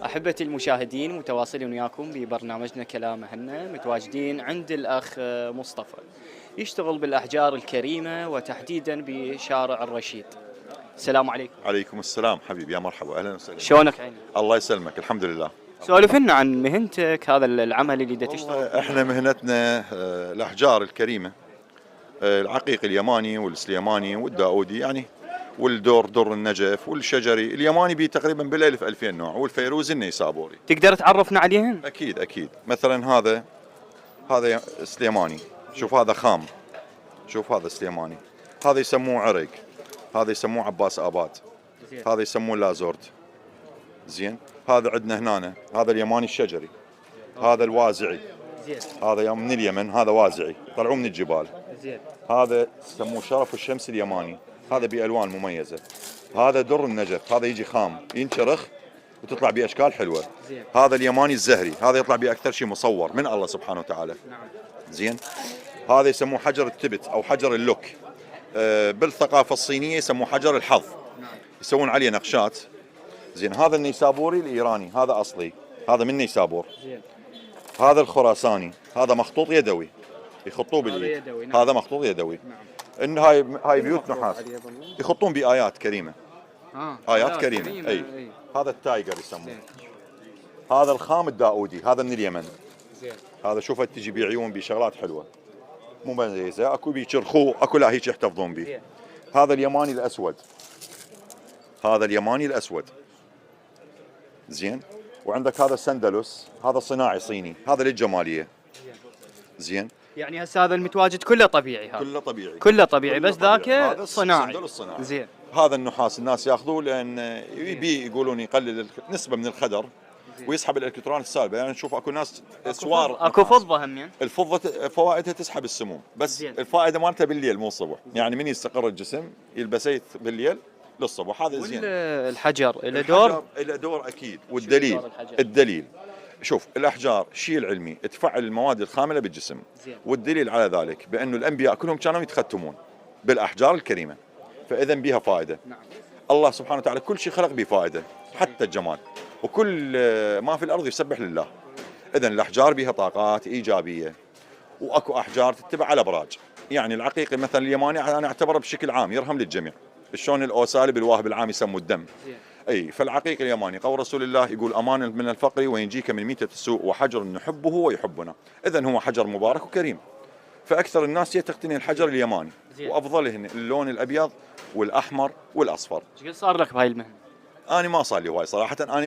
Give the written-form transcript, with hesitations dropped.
أحبتي المشاهدين، متواصلين وياكم ببرنامجنا كلام أهلنا. متواجدين عند الأخ مصطفى، يشتغل بالأحجار الكريمة وتحديدا بشارع الرشيد. السلام عليكم. عليكم السلام حبيبي، يا مرحبا، اهلا وسهلا. شلونك عيني؟ الله يسلمك، الحمد لله. سولف لنا عن مهنتك، هذا العمل اللي دا تشتغل والله فيه. احنا مهنتنا الاحجار الكريمه، العقيق اليماني والسليماني والداودي يعني، والدور در النجف والشجري اليماني بي تقريبا بالالف 2000 نوع، والفيروزي النيسابوري. تقدر تعرفنا عليهن؟ اكيد اكيد. مثلا هذا سليماني، شوف هذا خام، شوف هذا سليماني، هذا يسموه عرق، هذا يسموه عباس اباد، هذا يسموه لازورت. زين، هذا عندنا هنا، هذا اليماني الشجري، هذا الوازعي، زين هذا من اليمن، هذا وازعي طلعوه من الجبال. زين. هذا يسموه شرف الشمس اليماني، هذا بألوان مميزة. هذا در النجف، هذا يجي خام ينشرخ وتطلع بأشكال حلوة. زين. هذا اليماني الزهري، هذا يطلع بأكثر شيء مصور من الله سبحانه وتعالى. نعم. زين، هذا يسموه حجر التبت أو حجر اللوك، بالثقافة الصينية يسموه حجر الحظ، يسوون عليه نقشات. زين، هذا النيسابوري الإيراني، هذا أصلي، هذا من نيسابور. زين. هذا الخراساني، هذا مخطوط يدوي، يخطوه هذا باليد. يدوي، نعم. هذا مخطوط يدوي. نعم. ان هاي بيوت نحاس يخطون بآيات كريمة. آيات كريمة. اي. هذا التايجر يسموه. زين. هذا الخام الداودي، هذا من اليمن. زين. هذا شوفه تجي بعيون بشغلات حلوة مميزة، اكو بيشرخوه، اكو لا هيك يحتفظون به. زين. هذا اليماني الاسود، هذا اليماني الاسود. زين، وعندك هذا السندلوس، هذا صناعي صيني، هذا للجمالية. زين، يعني هسه هذا المتواجد كله طبيعي، هذا كله طبيعي، كله طبيعي، بس كله ذاك طبيعي. هذا صناعي. السندلوس صناعي. زين. هذا النحاس الناس ياخذوه لان يبي يقولون يقلل نسبة من الخدر ويسحب الالكترونات السالبه. يعني نشوف اكو ناس اسوار اكو فضه هم يعني. الفضه فوائدها تسحب السموم، بس زين. الفائده مالتها بالليل مو الصبح. يعني من يستقر الجسم يلبسه بالليل للصبح، هذا زين. الحجر له دور؟ له دور اكيد. والدليل، الدليل شوف، الاحجار شيء العلمي تفعل المواد الخامله بالجسم. زين. والدليل على ذلك بانه الانبياء كلهم كانوا يتختمون بالاحجار الكريمه، فاذا بها فائده. نعم. الله سبحانه وتعالى كل شيء خلق به فائده، حتى الجمال، وكل ما في الارض يسبح لله. اذا الاحجار بها طاقات ايجابيه، واكو احجار تتبع على ابراج. يعني العقيقي مثلا اليماني انا اعتبره بشكل عام يرهم للجميع، شلون الاوسالب الواهب العام يسموا الدم. اي، فالعقيق اليماني قول رسول الله يقول: امان من الفقر وينجيك من ميتة السوء وحجر نحبه ويحبنا. اذا هو حجر مبارك وكريم، فاكثر الناس تقتني الحجر اليماني. زين. وافضلهن اللون الابيض والاحمر والاصفر. ايش قد صار لك بهاي المهنه؟ انا ما صار لي هواي صراحه، انا